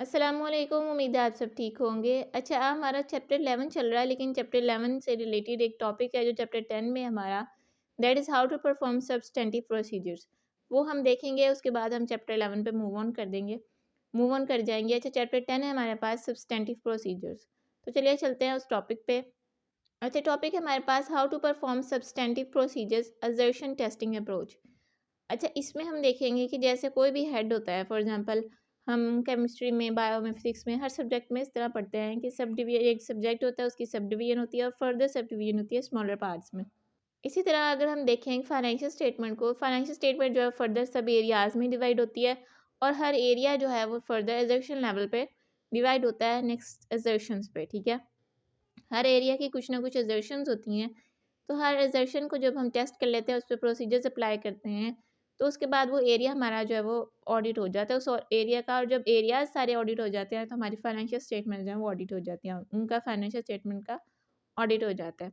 अस्सलामुअलैकुम, उम्मीद है आप सब ठीक होंगे। अच्छा, हमारा चैप्टर 11 चल रहा है, लेकिन चैप्टर 11 से रिलेटेड एक टॉपिक है जो चैप्टर 10 में हमारा, that is how to perform substantive procedures. वो हम देखेंगे, उसके बाद हम चैप्टर 11 पे मूव ऑन कर जाएंगे। अच्छा, चैप्टर 10 है हमारे पास सब्सटेंटिव प्रोसीजर्स। तो चलिए चलते हैं उस टॉपिक पे। अच्छा, टॉपिक है हमारे पास how to perform substantive procedures assertion testing approach. अच्छा, इसमें हम देखेंगे कि जैसे कोई भी हेड होता है, फॉर एग्जांपल हम केमिस्ट्री में, बायो में, फिजिक्स में, हर सब्जेक्ट में इस तरह पढ़ते हैं कि सब डिवी एक सब्जेक्ट होता है, उसकी सब डिवीजन होती है और फर्दर सब डिवीजन होती है स्मॉलर पार्ट्स में। इसी तरह अगर हम देखें फाइनेंशियल स्टेटमेंट को, फाइनेंशियल स्टेटमेंट जो है फर्दर सब एरियाज़ में डिवाइड होती है और हर एरिया जो है वो फर्दर एजर्शन लेवल पे डिवाइड होता है नेक्स्ट एजर्शंस पे, ठीक है। हर एरिया की कुछ ना कुछ एजर्शंस होती हैं, तो हर एजर्शन को जब हम टेस्ट कर लेते हैं, उस पे प्रोसीजर्स अप्लाई करते हैं, तो उसके बाद वो एरिया हमारा जो है वो ऑडिट हो जाता है उस एरिया का। और जब एरियाज़ सारे ऑडिट हो जाते हैं, तो हमारी फाइनेंशियल स्टेटमेंट जो है वो ऑडिट हो जाती हैं, उनका फाइनेंशियल स्टेटमेंट का ऑडिट हो जाता है।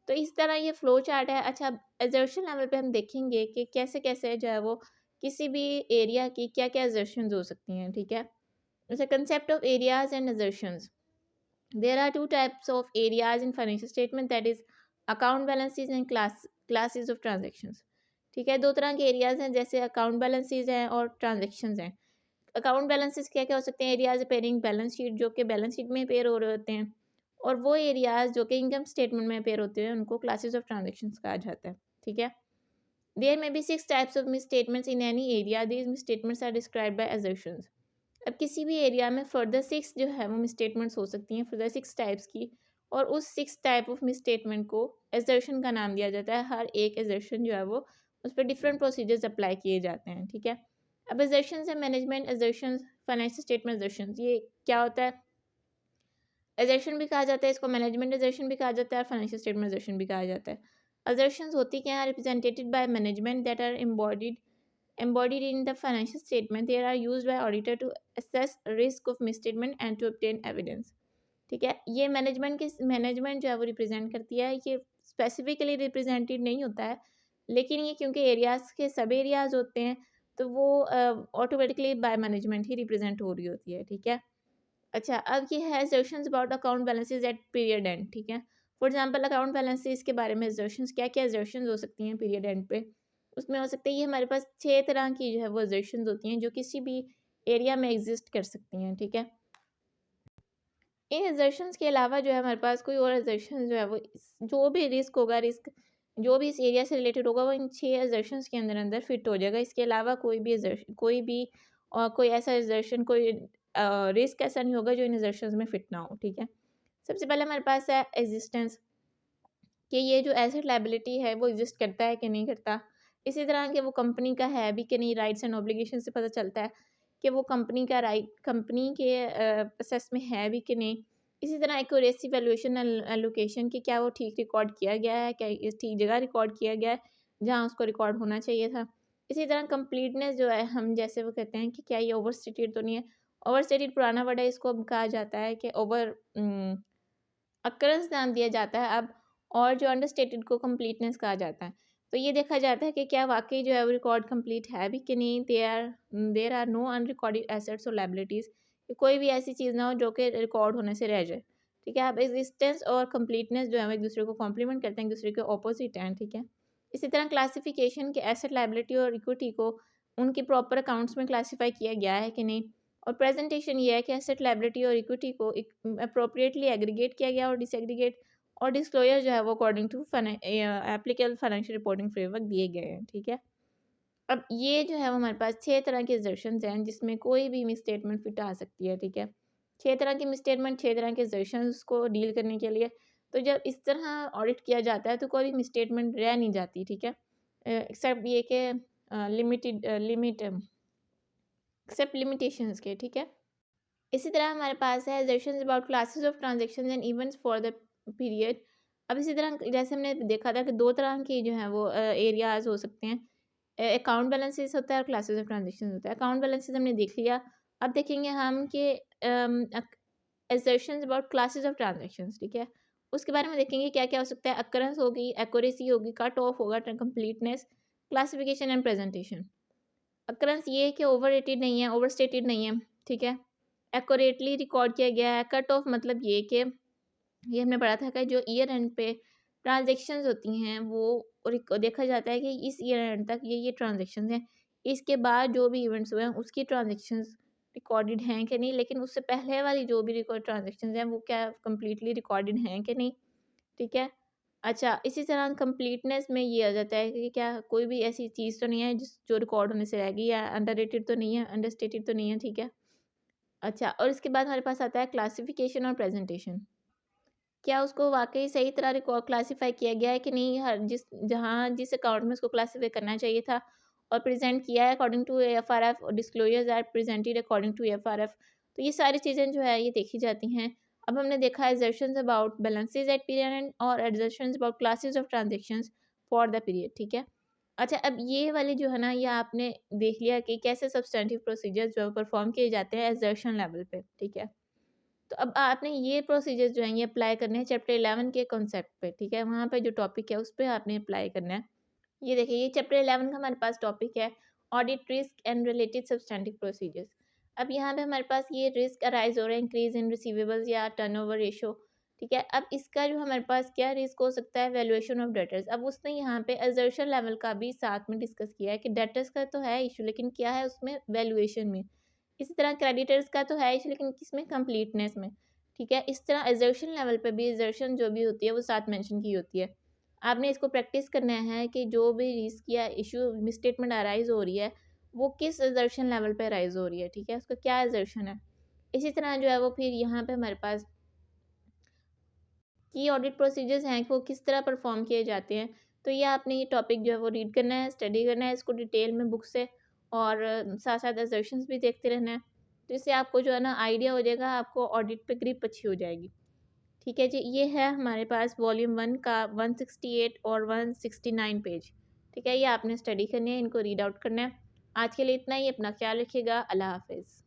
तो इस तरह ये फ्लो चार्ट है। अच्छा, एजर्शन लेवल पे हम देखेंगे कि कैसे-कैसे जो है वो किसी भी एरिया की क्या-क्या एजर्शंस हो सकती हैं, ठीक है। जैसे concept of areas and assertions. There are two types of areas in financial statement, that is account balances and classes of transactions। ठीक है, दो तरह के एरियाज हैं, जैसे अकाउंट बैलेंसेस हैं और ट्रांजेक्शन्स हैं। अकाउंट बैलेंसेस क्या क्या हो सकते हैं? एरियाज अपेयरिंग बैलेंस शीट, जो कि बैलेंस शीट में अपेयर हो रहे होते हैं, और वो एरियाज जो कि इनकम स्टेटमेंट में अपेयर होते हैं, उनको क्लासेस ऑफ ट्रांजेक्शन्स कहा जाता है, ठीक है। There may be 6 types of misstatements in any area, these misstatements are described by assertions. अब किसी भी एरिया में फर्दर 6 जो है वो मिसस्टेटमेंट्स हो सकती हैं, फर्दर 6 टाइप्स की, और उस 6 टाइप ऑफ मिसस्टेटमेंट को एजर्शन का नाम दिया जाता है। हर एक एजर्शन जो है वो उस पर डिफरेंट प्रोसीजर्स अप्लाई किए जाते हैं, ठीक है। अब एजर्शंस है management assertions, financial statement assertions, ये क्या होता है? एजर्शन भी कहा जाता है इसको, मैनेजमेंट एजर्शन भी कहा जाता है और फाइनेंशियल स्टेटमेंट एजर्शन भी कहा जाता है। एजर्शंस होती क्या है? Represented by management that are embodied in the financial statement. They are used by auditor to assess risk of misstatement and to obtain evidence। ठीक है, ये मैनेजमेंट जो है वो रिप्रेजेंट करती है। ये स्पेसिफिकली रिप्रेजेंटेड नहीं होता है, लेकिन ये क्योंकि एरियाज़ के सब एरियाज़ होते हैं, तो वो automatically by management he represent हो रही होती है, ठीक है। अच्छा, अब ये है assertions about account balances at period end, ठीक है। फॉर एग्जांपल अकाउंट बैलेंसेस के बारे में assertions, क्या-क्या assertions हो सकती हैं पीरियड एंड पे? उसमें हो सकता है, ये हमारे पास 6 तरह की जो है वो assertions होती हैं, जो किसी भी एरिया में एग्ज़िस्ट कर सकती हैं, ठीक है। इन assertions के अलावा जो है हमारे पास कोई और assertions जो है वो जो भी रिस्क जो भी इस एरिया से रिलेटेड होगा, वो इन 6 assertions के अंदर फिट हो जाएगा। इसके अलावा कोई भी कोई ऐसा assertion, कोई रिस्क ऐसा नहीं होगा जो इन assertions में फिट ना हो, ठीक है। सबसे पहले हमारे पास है एग्जिस्टेंस, कि ये जो एसेट लायबिलिटी है वो एग्जिस्ट करता है कि नहीं करता। इसी तरह कि वो कंपनी का है भी कि नहीं, राइट्स एंड ऑब्लिगेशन से पता चलता है कि वो कंपनी के प्रोसेस में है भी कि नहीं। इसी तरह एक्यूरेसी, वैल्यूएशन, एलोकेशन, कि क्या वो ठीक रिकॉर्ड किया गया है, क्या इस ठीक जगह रिकॉर्ड किया गया है जहाँ उसको रिकॉर्ड होना चाहिए था। इसी तरह कंप्लीटनेस जो है, हम जैसे वो कहते हैं कि क्या ये ओवर स्टेटेड तो नहीं है। ओवर स्टेटेड पुराना वर्ड है, इसको अब कहा जाता है कि ओवर अकरेंस नाम दिया जाता है अब, और जो अंडरस्टेटेड को कंप्लीटनेस कहा जाता है। तो ये देखा जाता है कि क्या वाक़ई जो है वो रिकॉर्ड कंप्लीट है भी कि नहीं। There are no unrecorded assets और लायबिलिटीज़, कि कोई भी ऐसी चीज़ ना हो जो कि रिकॉर्ड होने से रह जाए, ठीक है। अब एक्जिस्टेंस और कंप्लीटनेस जो है वो एक दूसरे को कॉम्प्लीमेंट करते हैं, एक दूसरे के ऑपोजिट हैं, ठीक है। इसी तरह क्लासिफिकेशन के एसेट, लायबिलिटी और इक्विटी को उनके प्रॉपर अकाउंट्स में क्लासीफाई किया गया है कि नहीं। और प्रेजेंटेशन ये है कि एसेट, लायबिलिटी और इक्विटी को अप्रोप्रिएटली एग्रीगेट किया गया और डिसएग्रीगेट, और डिस्क्लोजर जो है वो according to applicable financial reporting framework दिए गए हैं, ठीक है। अब ये जो है वो हमारे पास 6 तरह के assertions हैं, जिसमें कोई भी मिसस्टेटमेंट फिट आ सकती है, ठीक है। 6 तरह की मिसस्टेटमेंट, 6 तरह के assertions को डील करने के लिए, तो जब इस तरह ऑडिट किया जाता है तो कोई भी मिसस्टेटमेंट रह नहीं जाती, ठीक है। एक्सेप्ट ये कि लिमिटेड लिमिट एक्सेप्ट लिमिटेशंस के, ठीक है। इसी तरह हमारे पास है assertions about classes of transactions and events for the period. अब इसी तरह जैसे हमने देखा था कि 2 तरह की जो है वो एरियाज़ हो सकते हैं, अकाउंट बैलेंसेस होता है और क्लासेस ऑफ ट्रांजैक्शंस होता है। अकाउंट बैलेंसेस हमने देख लिया। अब देखेंगे हम कि assertions about classes of transactions, ठीक है। उसके बारे में देखेंगे क्या-क्या हो सकता है। अकरेंस होगी, एक्यूरेसी होगी, कट ऑफ होगा, completeness, classification and presentation. Occurrence ये है कि ओवररेटेड नहीं है, ओवरस्टेटेड नहीं है, ठीक है। एक्यूरेटली रिकॉर्ड किया गया है। कट ऑफ मतलब ये हमने पढ़ा था कि जो ईयर एंड पे ट्रांजैक्शंस होती हैं वो देखा जाता है कि इस ईयर एंड तक ये ट्रांजैक्शंस हैं। इसके बाद जो भी इवेंट्स हुए हैं उसकी ट्रांजैक्शंस रिकॉर्डेड हैं कि नहीं, लेकिन उससे पहले वाली जो भी रिकॉर्ड ट्रांजैक्शंस हैं वो क्या कंप्लीटली रिकॉर्डेड हैं कि नहीं, ठीक है। अच्छा, इसी तरह कंप्लीटनेस में ये आ जाता है कि क्या कोई भी ऐसी चीज़ तो नहीं है जो रिकॉर्ड होने से रह गई, या अंडररेटेड तो नहीं है, अंडरस्टेटेड तो नहीं है, ठीक है। अच्छा, और इसके बाद हमारे पास आता है क्लासिफिकेशन और प्रेजेंटेशन। क्या उसको वाक़ई सही तरह क्लासिफ़ाई किया गया है कि नहीं, हर जिस अकाउंट में उसको क्लासिफ़ाई करना चाहिए था और प्रेज़ेंट किया है अकॉर्डिंग टू एएफआरएफ, और disclosures are presented according to AFRF. तो ये सारी चीज़ें जो है ये देखी जाती हैं। अब हमने देखा assertions about balances at period end और assertions about classes of transactions for the period, ठीक है। अच्छा, अब ये वाली जो है ना, ये आपने देख लिया कि कैसे सब्सटेंटिव प्रोसीजर्स जो है परफ़ॉर्म किए जाते हैं असर्शन लेवल पे, ठीक है। तो अब आपने ये प्रोसीजर्स जो हैं ये अप्लाई करने हैं चैप्टर 11 के कॉन्सेप्ट पे, ठीक है? वहाँ पे जो टॉपिक है उस पे आपने अप्लाई करना है। ये देखिए, ये चैप्टर 11 का हमारे पास टॉपिक है audit risk and related substantive procedures. अब यहाँ पे हमारे पास ये रिस्क अराइज़ हो रहा है इंक्रीज़ इन रिसीवेबल्स या टर्नओवर रेशियो, ठीक है? अब इसका जो हमारे पास क्या रिस्क हो सकता है, वैल्यूएशन ऑफ डेटर्स। अब उसने यहाँ पे असर्शन लेवल का भी साथ में डिस्कस किया है कि डेटर्स का तो है इश्यू, लेकिन क्या है उसमें, वैल्यूएशन में। इसी तरह क्रेडिटर्स का तो है इश्यू, लेकिन किसमें, कंप्लीटनेस में, ठीक है। इस तरह असर्शन लेवल पे भी असर्शन जो भी होती है वो साथ मेंशन की होती है। आपने इसको प्रैक्टिस करना है कि जो भी रिस्क या इशू मिसस्टेटमेंट अराइज़ हो रही है, वो किस असर्शन लेवल पे अराइज़ हो रही है, ठीक है? उसका क्या असर्शन है। इसी तरह जो है वो फिर यहाँ पे हमारे पास की ऑडिट प्रोसीजर्स हैं कि वो किस तरह परफॉर्म किए जाते हैं। तो ये आपने ये टॉपिक जो है वो रीड करना है, स्टडी करना है इसको डिटेल में बुक से, और साथ साथ असर्शंस भी देखते रहना है। तो इससे आपको जो है ना आइडिया हो जाएगा, आपको ऑडिट पे ग्रिप अच्छी हो जाएगी। ठीक है जी, ये है हमारे पास वॉल्यूम 1 का 168 और 169 पेज। ठीक है, ये आपने स्टडी करनी है, इनको रीड आउट करना है। आज के लिए इतना ही, अपना ख्याल रखिएगा। अल्लाह हाफ़िज़।